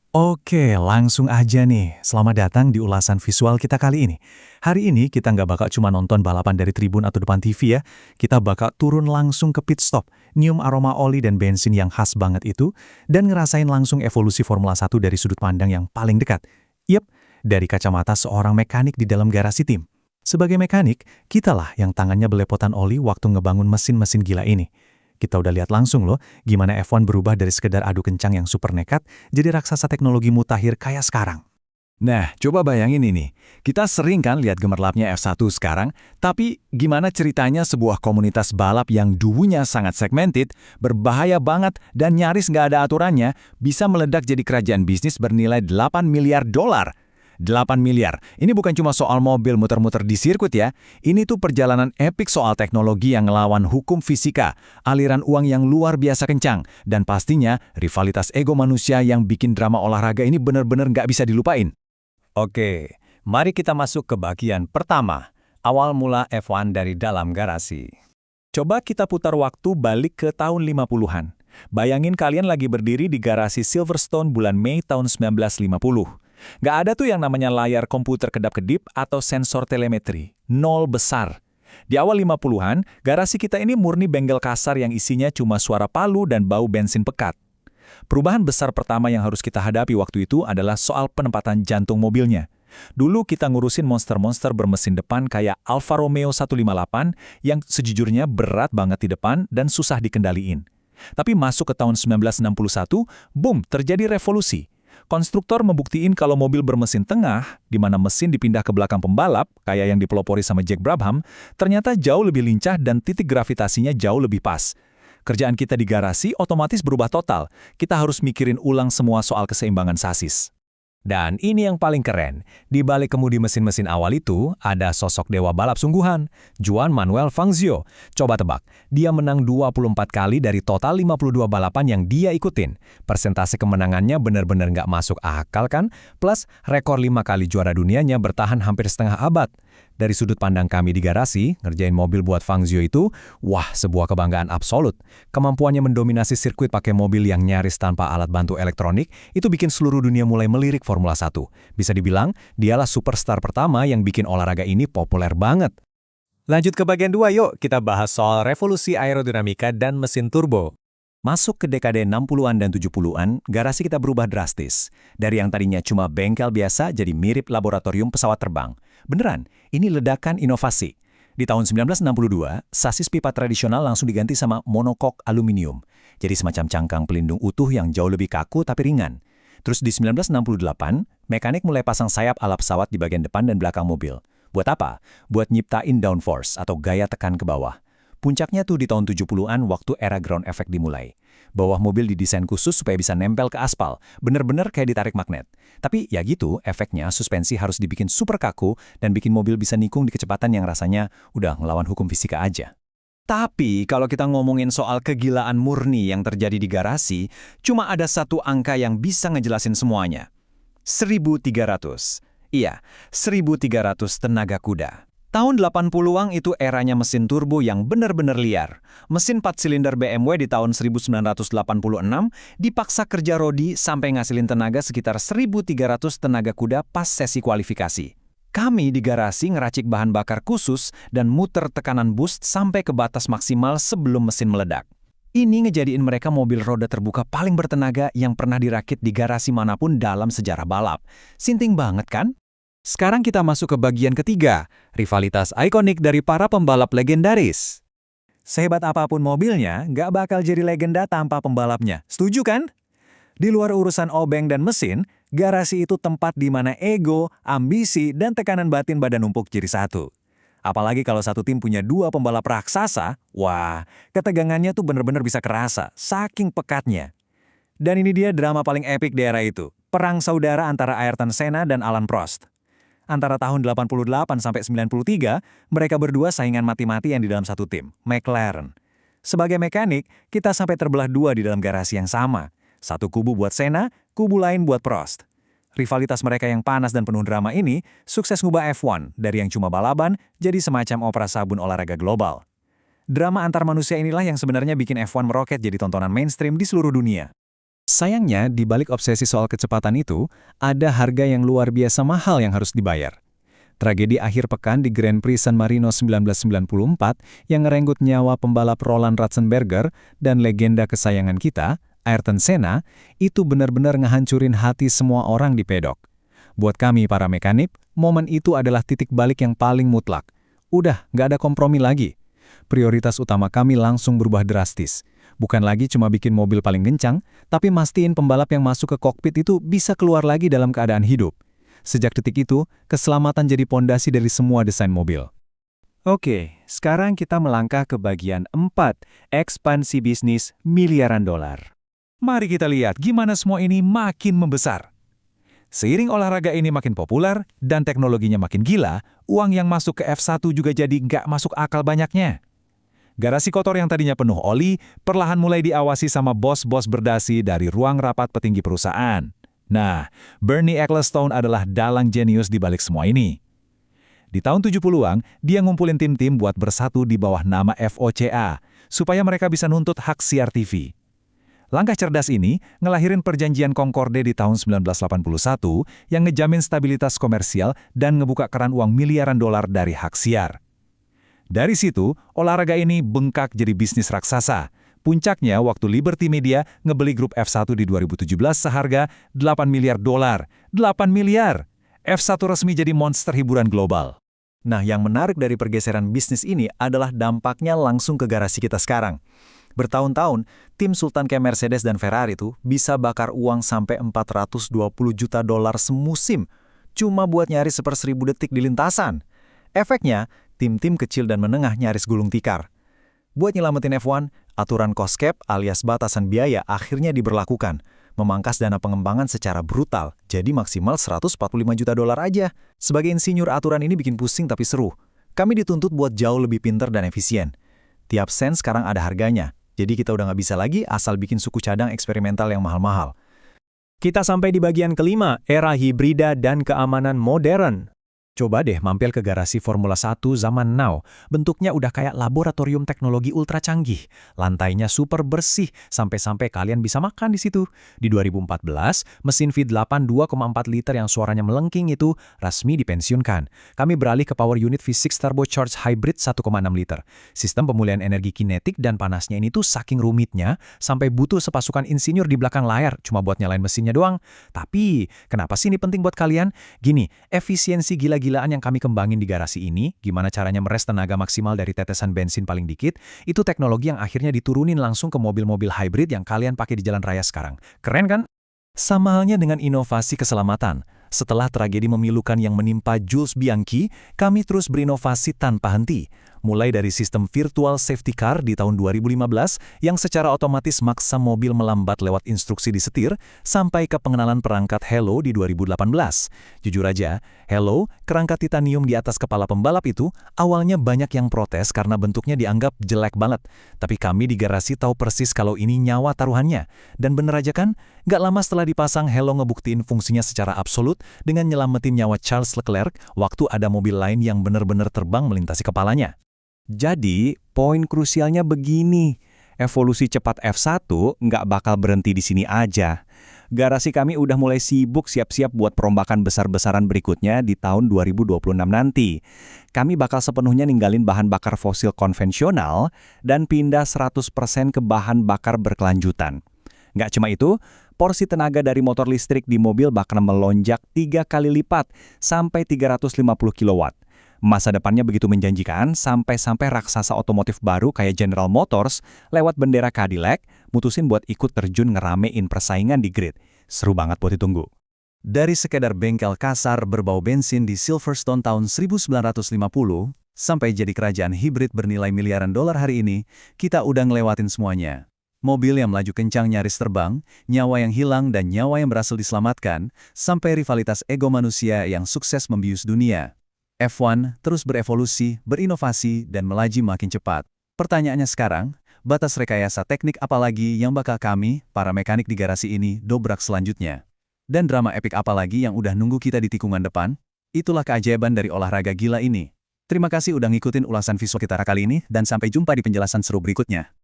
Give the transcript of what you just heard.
Oke, langsung aja nih. Selamat datang di ulasan visual kita kali ini. Hari ini kita nggak bakal cuma nonton balapan dari tribun atau depan TV ya. Kita bakal turun langsung ke pit stop, nyium aroma oli dan bensin yang khas banget itu, dan ngerasain langsung evolusi Formula 1 dari sudut pandang yang paling dekat. Yep, dari kacamata seorang mekanik di dalam garasi tim. Sebagai mekanik, kitalah yang tangannya belepotan oli waktu ngebangun mesin-mesin gila ini. Kita udah lihat langsung loh, gimana F1 berubah dari sekedar adu kencang yang super nekat, jadi raksasa teknologi mutakhir kayak sekarang. Nah, coba bayangin ini. Kita sering kan lihat gemerlapnya F1 sekarang, tapi gimana ceritanya sebuah komunitas balap yang dulunya sangat segmented, berbahaya banget, dan nyaris nggak ada aturannya, bisa meledak jadi kerajaan bisnis bernilai 8 miliar dolar. 8 miliar. Ini bukan cuma soal mobil muter-muter di sirkuit ya. Ini tuh perjalanan epik soal teknologi yang ngelawan hukum fisika, aliran uang yang luar biasa kencang, dan pastinya rivalitas ego manusia yang bikin drama olahraga ini bener-bener nggak bisa dilupain. Oke, mari kita masuk ke bagian pertama, awal mula F1 dari dalam garasi. Coba kita putar waktu balik ke tahun 50-an. Bayangin kalian lagi berdiri di garasi Silverstone bulan Mei tahun 1950. Nggak ada tuh yang namanya layar komputer kedap-kedip atau sensor telemetri. Nol besar. Di awal 50-an, garasi kita ini murni bengkel kasar yang isinya cuma suara palu dan bau bensin pekat. Perubahan besar pertama yang harus kita hadapi waktu itu adalah soal penempatan jantung mobilnya. Dulu kita ngurusin monster-monster bermesin depan kayak Alfa Romeo 158 yang sejujurnya berat banget di depan dan susah dikendaliin. Tapi masuk ke tahun 1961, boom, terjadi revolusi. Konstruktor membuktiin kalau mobil bermesin tengah, di mana mesin dipindah ke belakang pembalap, kayak yang dipelopori sama Jack Brabham, ternyata jauh lebih lincah dan titik gravitasinya jauh lebih pas. Kerjaan kita di garasi otomatis berubah total. Kita harus mikirin ulang semua soal keseimbangan sasis. Dan ini yang paling keren, di balik kemudi mesin-mesin awal itu, ada sosok dewa balap sungguhan, Juan Manuel Fangio. Coba tebak, dia menang 24 kali dari total 52 balapan yang dia ikutin. Persentase kemenangannya benar-benar nggak masuk akal kan? Plus, rekor 5 kali juara dunianya bertahan hampir setengah abad. Dari sudut pandang kami di garasi, ngerjain mobil buat Fangio itu, wah, sebuah kebanggaan absolut. Kemampuannya mendominasi sirkuit pakai mobil yang nyaris tanpa alat bantu elektronik, itu bikin seluruh dunia mulai melirik Formula 1. Bisa dibilang, dialah superstar pertama yang bikin olahraga ini populer banget. Lanjut ke bagian 2 yuk, kita bahas soal revolusi aerodinamika dan mesin turbo. Masuk ke dekade 60-an dan 70-an, garasi kita berubah drastis. Dari yang tadinya cuma bengkel biasa jadi mirip laboratorium pesawat terbang. Beneran, ini ledakan inovasi. Di tahun 1962, sasis pipa tradisional langsung diganti sama monokok aluminium. Jadi semacam cangkang pelindung utuh yang jauh lebih kaku tapi ringan. Terus di 1968, mekanik mulai pasang sayap ala pesawat di bagian depan dan belakang mobil. Buat apa? Buat nyiptain downforce atau gaya tekan ke bawah. Puncaknya tuh di tahun 70-an waktu era ground effect dimulai. Bawah mobil didesain khusus supaya bisa nempel ke aspal, bener-bener kayak ditarik magnet. Tapi ya gitu, efeknya suspensi harus dibikin super kaku dan bikin mobil bisa nikung di kecepatan yang rasanya udah ngelawan hukum fisika aja. Tapi kalau kita ngomongin soal kegilaan murni yang terjadi di garasi, cuma ada satu angka yang bisa ngejelasin semuanya. 1.300. Iya, 1.300 tenaga kuda. Tahun 80-an itu eranya mesin turbo yang benar-benar liar. Mesin 4 silinder BMW di tahun 1986 dipaksa kerja rodi sampai ngasilin tenaga sekitar 1.300 tenaga kuda pas sesi kualifikasi. Kami di garasi ngeracik bahan bakar khusus dan muter tekanan boost sampai ke batas maksimal sebelum mesin meledak. Ini ngejadiin mereka mobil roda terbuka paling bertenaga yang pernah dirakit di garasi manapun dalam sejarah balap. Sinting banget kan? Sekarang kita masuk ke bagian ketiga, rivalitas ikonik dari para pembalap legendaris. Sehebat apapun mobilnya, nggak bakal jadi legenda tanpa pembalapnya. Setuju kan? Di luar urusan obeng dan mesin, garasi itu tempat di mana ego, ambisi, dan tekanan batin badan numpuk jadi satu. Apalagi kalau satu tim punya 2 pembalap raksasa, wah, ketegangannya tuh bener-bener bisa kerasa, saking pekatnya. Dan ini dia drama paling epik di era itu, perang saudara antara Ayrton Senna dan Alain Prost. Antara tahun 88 sampai 93, mereka berdua saingan mati-matian di dalam satu tim, McLaren. Sebagai mekanik, kita sampai terbelah 2 di dalam garasi yang sama. Satu kubu buat Senna, kubu lain buat Prost. Rivalitas mereka yang panas dan penuh drama ini sukses ngubah F1 dari yang cuma balapan jadi semacam opera sabun olahraga global. Drama antar manusia inilah yang sebenarnya bikin F1 meroket jadi tontonan mainstream di seluruh dunia. Sayangnya, di balik obsesi soal kecepatan itu, ada harga yang luar biasa mahal yang harus dibayar. Tragedi akhir pekan di Grand Prix San Marino 1994 yang ngerenggut nyawa pembalap Roland Ratzenberger dan legenda kesayangan kita, Ayrton Senna, itu benar-benar ngehancurin hati semua orang di pedok. Buat kami para mekanik, momen itu adalah titik balik yang paling mutlak. Udah, nggak ada kompromi lagi. Prioritas utama kami langsung berubah drastis. Bukan lagi cuma bikin mobil paling kencang, tapi mastiin pembalap yang masuk ke kokpit itu bisa keluar lagi dalam keadaan hidup. Sejak detik itu, keselamatan jadi pondasi dari semua desain mobil. Oke, sekarang kita melangkah ke bagian 4, ekspansi bisnis miliaran dolar. Mari kita lihat gimana semua ini makin membesar. Seiring olahraga ini makin populer dan teknologinya makin gila, uang yang masuk ke F1 juga jadi nggak masuk akal banyaknya. Garasi kotor yang tadinya penuh oli, perlahan mulai diawasi sama bos-bos berdasi dari ruang rapat petinggi perusahaan. Nah, Bernie Ecclestone adalah dalang jenius di balik semua ini. Di tahun 70-an, dia ngumpulin tim-tim buat bersatu di bawah nama FOCA, supaya mereka bisa nuntut hak siar TV. Langkah cerdas ini ngelahirin perjanjian Concorde di tahun 1981 yang ngejamin stabilitas komersial dan ngebuka keran uang miliaran dolar dari hak siar. Dari situ, olahraga ini bengkak jadi bisnis raksasa. Puncaknya waktu Liberty Media ngebeli grup F1 di 2017 seharga 8 miliar dolar. 8 miliar! F1 resmi jadi monster hiburan global. Nah, yang menarik dari pergeseran bisnis ini adalah dampaknya langsung ke garasi kita sekarang. Bertahun-tahun, tim sultan kayak Mercedes dan Ferrari itu bisa bakar uang sampai 420 juta dolar semusim, cuma buat nyaris 1/1000 detik di lintasan. Efeknya, tim-tim kecil dan menengah nyaris gulung tikar. Buat nyelamatin F1, aturan cost cap alias batasan biaya akhirnya diberlakukan, memangkas dana pengembangan secara brutal, jadi maksimal 145 juta dolar aja. Sebagai insinyur, aturan ini bikin pusing tapi seru. Kami dituntut buat jauh lebih pintar dan efisien. Tiap sen sekarang ada harganya, jadi kita udah nggak bisa lagi asal bikin suku cadang eksperimental yang mahal-mahal. Kita sampai di bagian kelima, era hibrida dan keamanan modern. Coba deh mampir ke garasi Formula 1 zaman now. Bentuknya udah kayak laboratorium teknologi ultra canggih. Lantainya super bersih, sampai-sampai kalian bisa makan di situ. Di 2014, mesin V8 2,4 liter yang suaranya melengking itu resmi dipensiunkan. Kami beralih ke power unit V6 turbocharged hybrid 1,6 liter. Sistem pemulihan energi kinetik dan panasnya ini tuh saking rumitnya, sampai butuh sepasukan insinyur di belakang layar cuma buat nyalain mesinnya doang. Tapi, kenapa sih ini penting buat kalian? Gini, efisiensi gila-gilaan yang kami kembangin di garasi ini, gimana caranya meres tenaga maksimal dari tetesan bensin paling dikit, itu teknologi yang akhirnya diturunin langsung ke mobil-mobil hybrid yang kalian pakai di jalan raya sekarang. Keren kan? Sama halnya dengan inovasi keselamatan. Setelah tragedi memilukan yang menimpa Jules Bianchi, kami terus berinovasi tanpa henti. Mulai dari sistem virtual safety car di tahun 2015 yang secara otomatis maksa mobil melambat lewat instruksi di setir, sampai ke pengenalan perangkat Hello di 2018. Jujur aja, Hello, kerangka titanium di atas kepala pembalap itu, awalnya banyak yang protes karena bentuknya dianggap jelek banget. Tapi kami di garasi tahu persis kalau ini nyawa taruhannya. Dan bener aja kan, gak lama setelah dipasang, Hello ngebuktiin fungsinya secara absolut dengan nyelamatin nyawa Charles Leclerc waktu ada mobil lain yang benar-benar terbang melintasi kepalanya. Jadi, poin krusialnya begini, evolusi cepat F1 nggak bakal berhenti di sini aja. Garasi kami udah mulai sibuk siap-siap buat perombakan besar-besaran berikutnya di tahun 2026 nanti. Kami bakal sepenuhnya ninggalin bahan bakar fosil konvensional dan pindah 100% ke bahan bakar berkelanjutan. Nggak cuma itu, porsi tenaga dari motor listrik di mobil bakal melonjak 3 kali lipat sampai 350 kW. Masa depannya begitu menjanjikan, sampai-sampai raksasa otomotif baru kayak General Motors lewat bendera Cadillac mutusin buat ikut terjun ngeramein persaingan di grid. Seru banget buat ditunggu. Dari sekedar bengkel kasar berbau bensin di Silverstone tahun 1950, sampai jadi kerajaan hibrid bernilai miliaran dolar hari ini, kita udah ngelewatin semuanya. Mobil yang melaju kencang nyaris terbang, nyawa yang hilang dan nyawa yang berhasil diselamatkan, sampai rivalitas ego manusia yang sukses membius dunia. F1 terus berevolusi, berinovasi, dan melaju makin cepat. Pertanyaannya sekarang, batas rekayasa teknik apa lagi yang bakal kami, para mekanik di garasi ini, dobrak selanjutnya? Dan drama epik apa lagi yang udah nunggu kita di tikungan depan? Itulah keajaiban dari olahraga gila ini. Terima kasih udah ngikutin ulasan visual kita kali ini, dan sampai jumpa di penjelasan seru berikutnya.